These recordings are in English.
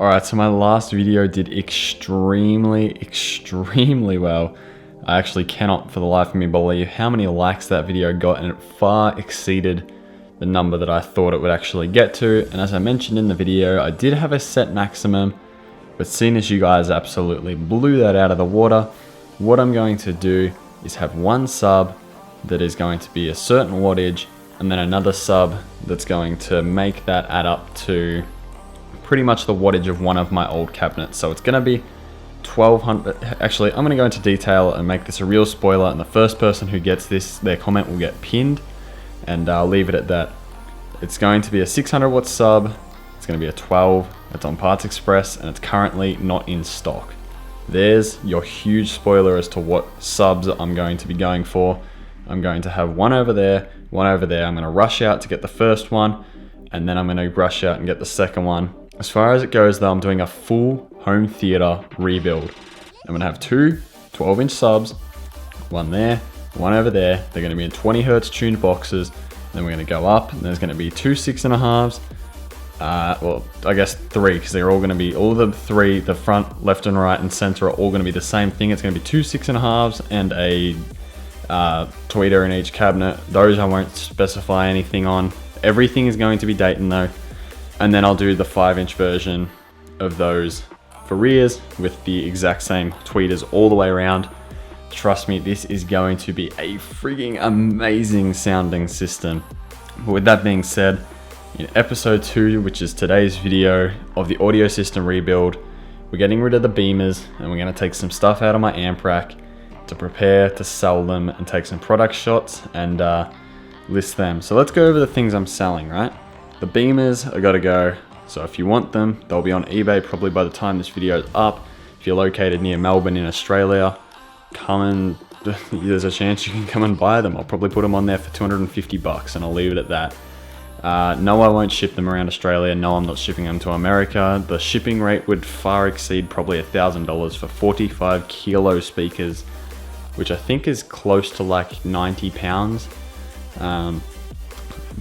Alright, so my last video did extremely well. I actually cannot for the life of me believe how many likes that video got, and it far exceeded the number that I thought it would actually get to. And as I mentioned in the video, I did have a set maximum, but seeing as you guys absolutely blew that out of the water, what I'm going to do is have one sub that is going to be a certain wattage, and then another sub that's going to make that add up to pretty much the wattage of one of my old cabinets. So it's going to be 1200. Actually, I'm going to go into detail and make this a real spoiler, and the first person who gets this, their comment will get pinned, and I'll leave it at that. It's going to be a 600 watt sub. It's going to be a 12. It's on Parts Express, and it's currently not in stock. There's your huge spoiler as to what subs I'm going to be going for. I'm going to have one over there, one over there. I'm going to rush out to get the first one, and then I'm going to rush out and get the second one. As far as it goes though, I'm doing a full home theater rebuild. I'm going to have two 12-inch subs, one there, one over there. They're going to be in 20 hertz tuned boxes. Then we're going to go up, and there's going to be two 6.5s. Well, I guess three, because they're all going to be, all the three, the front, left and right and center are all going to be the same thing. It's going to be two 6.5s and a tweeter in each cabinet. Those I won't specify anything on. Everything is going to be Dayton though. And then I'll do the 5-inch version of those for rears with the exact same tweeters all the way around. Trust me, this is going to be a freaking amazing sounding system. But with that being said, in episode 2, which is today's video of the audio system rebuild, we're getting rid of the beamers, and we're going to take some stuff out of my amp rack to prepare to sell them and take some product shots and list them. So let's go over the things I'm selling, right? The beamers are got to go. So if you want them, they'll be on eBay probably by the time this video is up. If you're located near Melbourne in Australia, come and there's a chance you can come and buy them. I'll probably put them on there for 250 bucks, and I'll leave it at that. No, I won't ship them around Australia. No, I'm not shipping them to America. The shipping rate would far exceed probably $1,000 for 45 kilo speakers, which I think is close to like 90 pounds.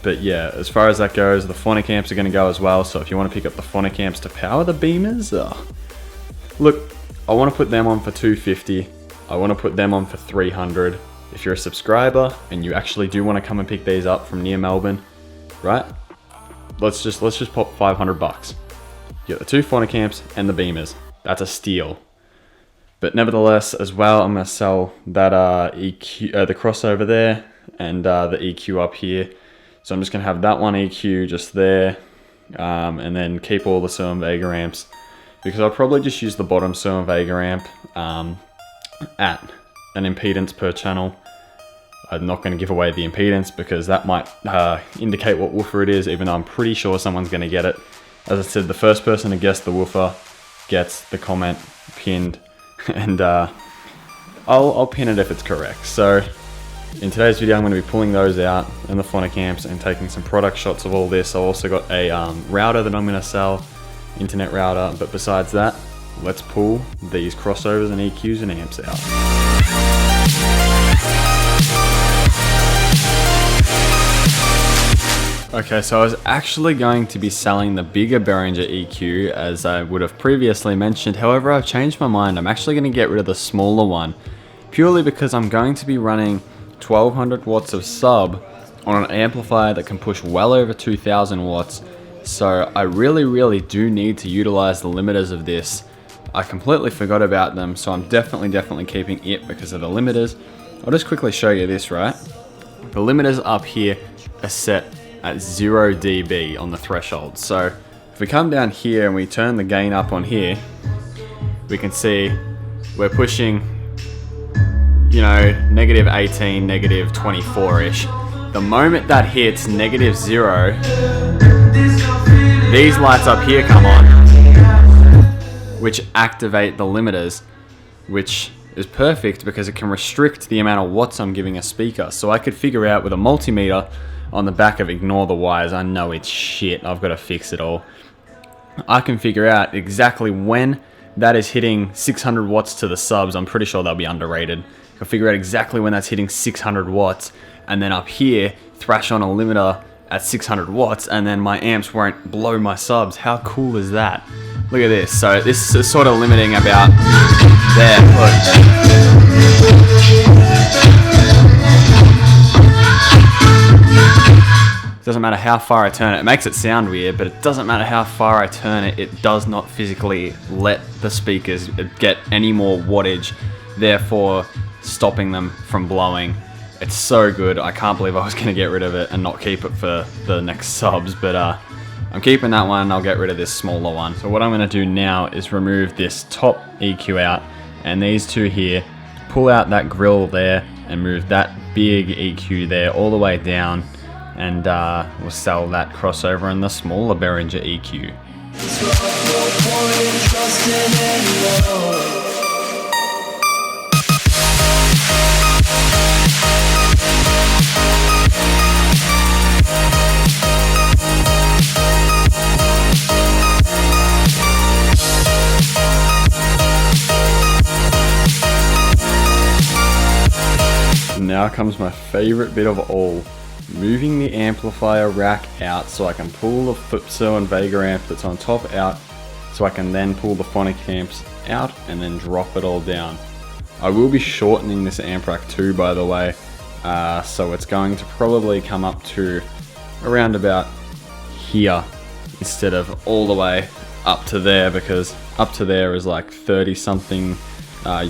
But yeah, as far as that goes, the phonic amps are going to go as well. So if you want to pick up the phonic amps to power the beamers, look, I want to put them on for 250. I want to put them on for 300. If you're a subscriber and you actually do want to come and pick these up from near Melbourne, right? Let's just pop 500 bucks. You get the two phonic amps and the beamers. That's a steal. But nevertheless, as well, I'm going to sell that EQ, the crossover there, and the EQ up here. So I'm just going to have that one EQ just there, and then keep all the Sturm Vega amps, because I'll probably just use the bottom Sturm Vega amp at an impedance per channel. I'm not going to give away the impedance because that might indicate what woofer it is, even though I'm pretty sure someone's going to get it. As I said, the first person to guess the woofer gets the comment pinned, and I'll pin it if it's correct. So in today's video, I'm going to be pulling those out and the phonic amps and taking some product shots of all this. I've also got a router that I'm going to sell, internet router, but besides that, let's pull these crossovers and EQs and amps out. Okay, so I was actually going to be selling the bigger Behringer EQ as I would have previously mentioned. However, I've changed my mind. I'm actually going to get rid of the smaller one purely because I'm going to be running 1200 watts of sub on an amplifier that can push well over 2000 watts. So I really do need to utilize the limiters of this. I completely forgot about them, so I'm definitely keeping it because of the limiters. I'll just quickly show you this, right? The limiters up here are set at 0 dB on the threshold. So if we come down here and we turn the gain up on here, we can see we're pushing, you know, negative 18, negative 24-ish. The moment that hits negative 0, these lights up here come on, which activate the limiters, which is perfect because it can restrict the amount of watts I'm giving a speaker. So I could figure out with a multimeter on the back of ignore the wires. I know it's shit. I've got to fix it all. I can figure out exactly when that is hitting 600 watts to the subs. I'm pretty sure they'll be underrated. I can figure out exactly when that's hitting 600 watts, and then up here thrash on a limiter at 600 watts, and then my amps won't blow my subs. How cool is that? Look at this. So this is sort of limiting about there. Look. Doesn't matter how far I turn it. It makes it sound weird, but it doesn't matter how far I turn it. It does not physically let the speakers get any more wattage, therefore stopping them from blowing. It's so good. I can't believe I was going to get rid of it and not keep it for the next subs, but I'm keeping that one. I'll get rid of this smaller one. So what I'm going to do now is remove this top EQ out and these two here, pull out that grill there and move that big EQ there all the way down, and we'll sell that crossover in the smaller Behringer EQ. Now comes my favorite bit of all, moving the amplifier rack out so I can pull the Flipso and Vega amp that's on top out, so I can then pull the phonic amps out and then drop it all down. I will be shortening this amp rack too, by the way, so it's going to probably come up to around about here instead of all the way up to there, because up to there is like 30 something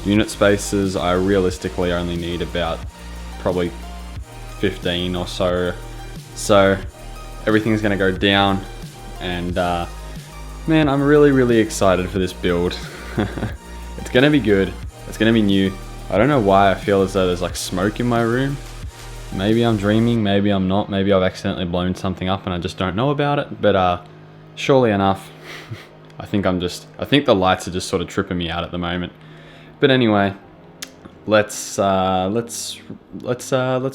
unit spaces. I realistically only need about probably 15 or so. So everything's gonna go down, and man, I'm really excited for this build. It's gonna be good. It's gonna be new. I don't know why I feel as though there's like smoke in my room. Maybe I'm dreaming, maybe I'm not. Maybe I've accidentally blown something up and I just don't know about it. But surely enough, I think the lights are just sort of tripping me out at the moment. But anyway, let's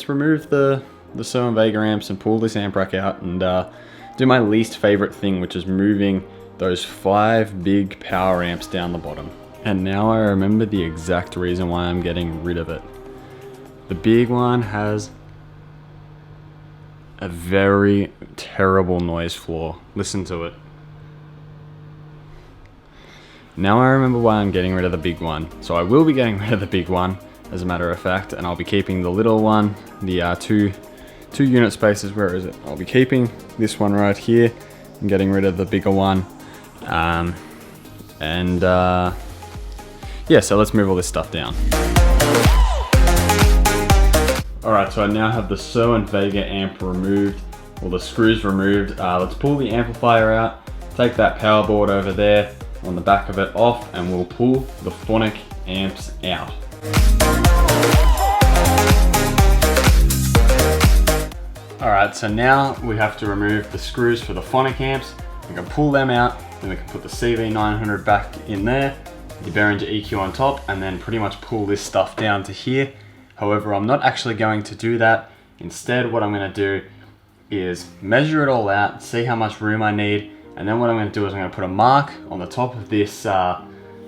remove the Sir and Vega amps and pull this amp rack out and do my least favorite thing, which is moving those 5 big power amps down the bottom. And now I remember the exact reason why I'm getting rid of it. The big one has a very terrible noise floor. Listen to it. Now I remember why I'm getting rid of the big one. So I will be getting rid of the big one, as a matter of fact, and I'll be keeping the little one, the two unit spaces. Where is it? I'll be keeping this one right here and getting rid of the bigger one. Yeah, so let's move all this stuff down. Alright, so I now have the Sir and Vega amp removed, or the screws removed. Let's pull the amplifier out, take that power board over there on the back of it off, and we'll pull the phonic amps out. Alright, so now we have to remove the screws for the phonic amps. We can pull them out, then we can put the CV900 back in there, the Behringer EQ on top, and then pretty much pull this stuff down to here. However, I'm not actually going to do that. Instead, what I'm going to do is measure it all out, see how much room I need, and then what I'm going to do is I'm going to put a mark on the top of this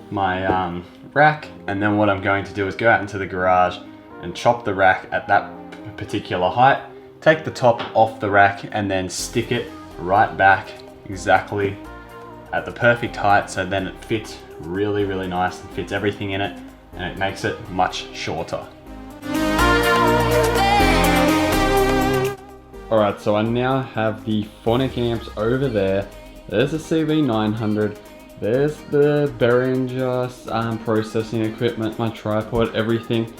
my rack, and then what I'm going to do is go out into the garage and chop the rack at that particular height, take the top off the rack, and then stick it right back exactly at the perfect height, so then it fits really nice and fits everything in it, and it makes it much shorter. Alright, so I now have the phonic amps over there. There's the CV900, there's the Behringer processing equipment, my tripod, everything.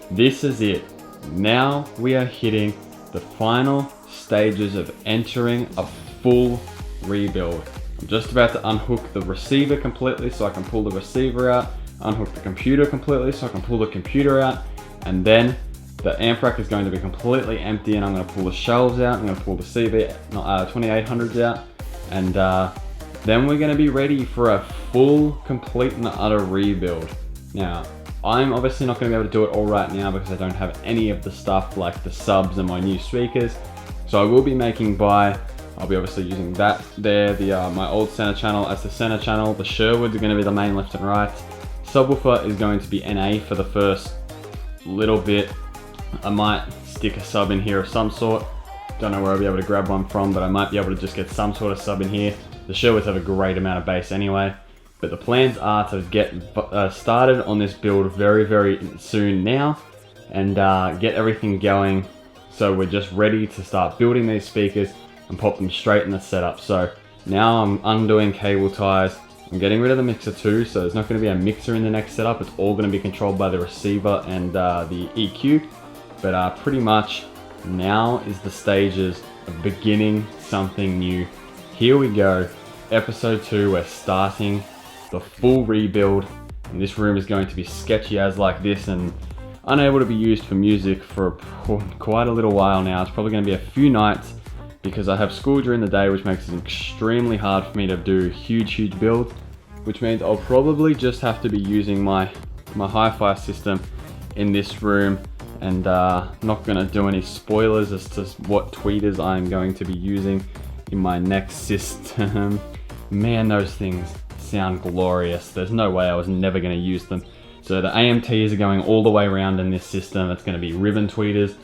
This is it. Now we are hitting the final stages of entering a full rebuild. I'm just about to unhook the receiver completely so I can pull the receiver out, unhook the computer completely so I can pull the computer out, and then the amp rack is going to be completely empty, and I'm going to pull the shelves out, I'm going to pull the CV2800s out, and then we're going to be ready for a full, complete and utter rebuild. Now, I'm obviously not going to be able to do it all right now because I don't have any of the stuff like the subs and my new speakers. So I will be making I'll be obviously using that there, my old center channel as the center channel. The Sherwoods are going to be the main left and right. Subwoofer is going to be NA for the first little bit. I might stick a sub in here of some sort. Don't know where I'll be able to grab one from, but I might be able to just get some sort of sub in here. The Sherwoods have a great amount of bass anyway. But the plans are to get started on this build very, very soon now, and get everything going. So we're just ready to start building these speakers and pop them straight in the setup. So now I'm undoing cable ties. I'm getting rid of the mixer too, so there's not going to be a mixer in the next setup. It's all going to be controlled by the receiver and the EQ. But pretty much now is the stages of beginning something new. Here we go, episode 2, we're starting the full rebuild. And this room is going to be sketchy as like this and unable to be used for music for quite a little while now. It's probably going to be a few nights because I have school during the day, which makes it extremely hard for me to do huge builds, which means I'll probably just have to be using my hi-fi system in this room, and not going to do any spoilers as to what tweeters I'm going to be using in my next system. Man, those things sound glorious. There's no way I was never going to use them. So the AMTs are going all the way around in this system. It's going to be ribbon tweeters,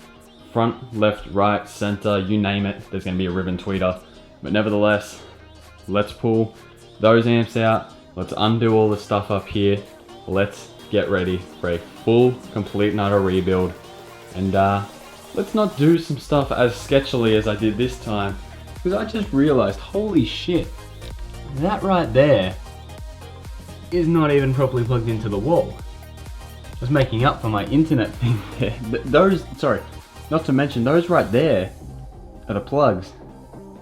front, left, right, center, you name it. There's going to be a ribbon tweeter. But nevertheless, let's pull those amps out. Let's undo all the stuff up here. Let's get ready for a full, complete and utter rebuild. And let's not do some stuff as sketchily as I did this time, because I just realized, holy shit, that right there is not even properly plugged into the wall. I was making up for my internet thing there. Those, sorry, not to mention those right there are the plugs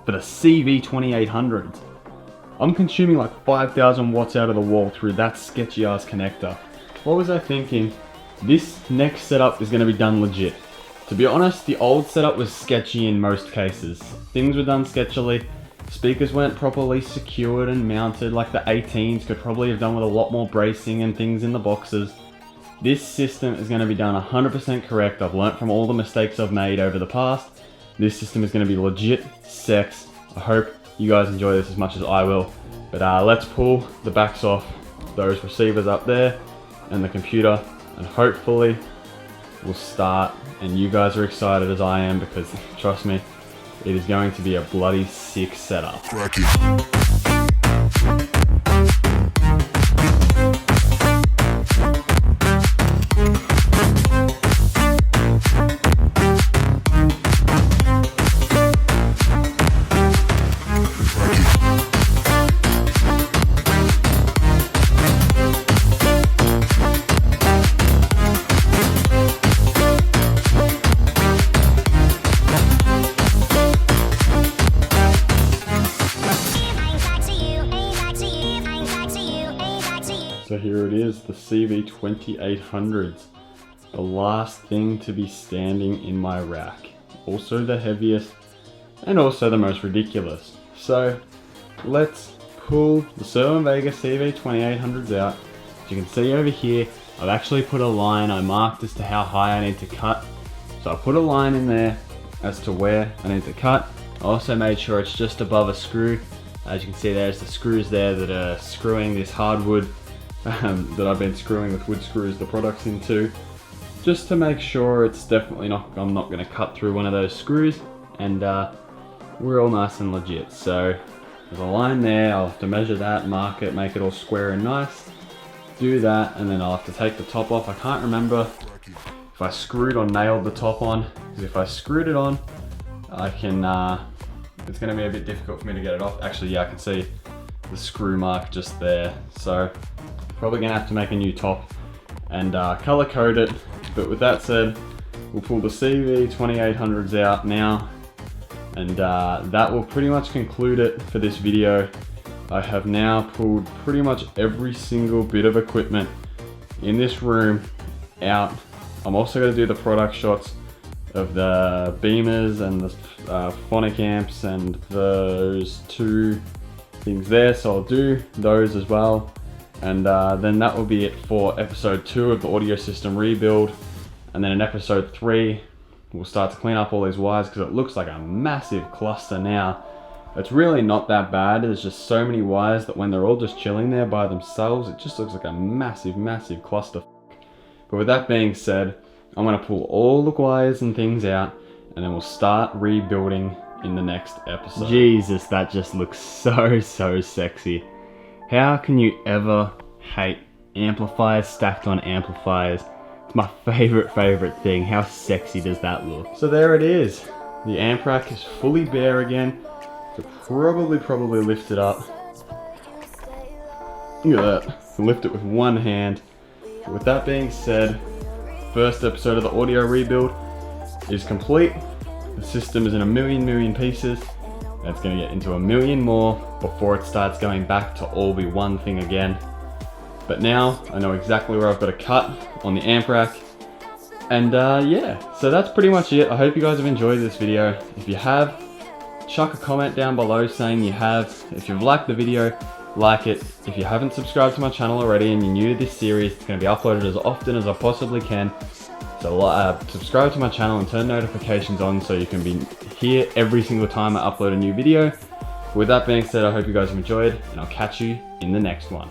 for the CV2800s. I'm consuming like 5,000 watts out of the wall through that sketchy ass connector. What was I thinking? This next setup is going to be done legit. To be honest, the old setup was sketchy in most cases. Things were done sketchily. Speakers weren't properly secured and mounted, like the 18s could probably have done with a lot more bracing and things in the boxes. This system is going to be done 100% correct. I've learnt from all the mistakes I've made over the past. This system is going to be legit sex. I hope you guys enjoy this as much as I will. But let's pull the backs off those receivers up there and the computer, and hopefully we'll start. And you guys are excited as I am, because trust me, it is going to be a bloody sick setup. So here it is, the CV2800s. The last thing to be standing in my rack. Also the heaviest, and also the most ridiculous. So let's pull the Servo Vega CV2800s out. As you can see over here, I've actually put a line I marked as to how high I need to cut. So I put a line in there as to where I need to cut. I also made sure it's just above a screw. As you can see, there's the screws there that are screwing this hardwood that I've been screwing with wood screws the products into, just to make sure it's definitely not, I'm not going to cut through one of those screws, and we're all nice and legit. So there's a line there, I'll have to measure that, mark it, make it all square and nice, do that, and then I'll have to take the top off. I can't remember if I screwed or nailed the top on, because if I screwed it on, I can, it's going to be a bit difficult for me to get it off. Actually, yeah, I can see the screw mark just there, so probably gonna have to make a new top and color code it. But with that said, we'll pull the CV2800s out now, and that will pretty much conclude it for this video. I have now pulled pretty much every single bit of equipment in this room out. I'm also going to do the product shots of the beamers and the phonic amps and those two things there, so I'll do those as well. And then that will be it for episode 2 of the audio system rebuild. And then in episode 3, we'll start to clean up all these wires, because it looks like a massive cluster now. It's really not that bad. There's just so many wires that when they're all just chilling there by themselves, it just looks like a massive cluster. But with that being said, I'm going to pull all the wires and things out, and then we'll start rebuilding in the next episode. Jesus, that just looks so sexy. How can you ever hate amplifiers stacked on amplifiers? It's my favorite thing. How sexy does that look? So there it is. The amp rack is fully bare again. So probably lift it up. Look at that. Lift it with one hand. So with that being said, first episode of the audio rebuild is complete. The system is in a million pieces. It's going to get into a million more before it starts going back to all be one thing again. But now I know exactly where I've got to cut on the amp rack. And yeah, so that's pretty much it. I hope you guys have enjoyed this video. If you have, chuck a comment down below saying you have. If you've liked the video, like it. If you haven't subscribed to my channel already and you're new to this series, it's going to be uploaded as often as I possibly can. So subscribe to my channel and turn notifications on so you can be here every single time I upload a new video. With that being said, I hope you guys have enjoyed, and I'll catch you in the next one.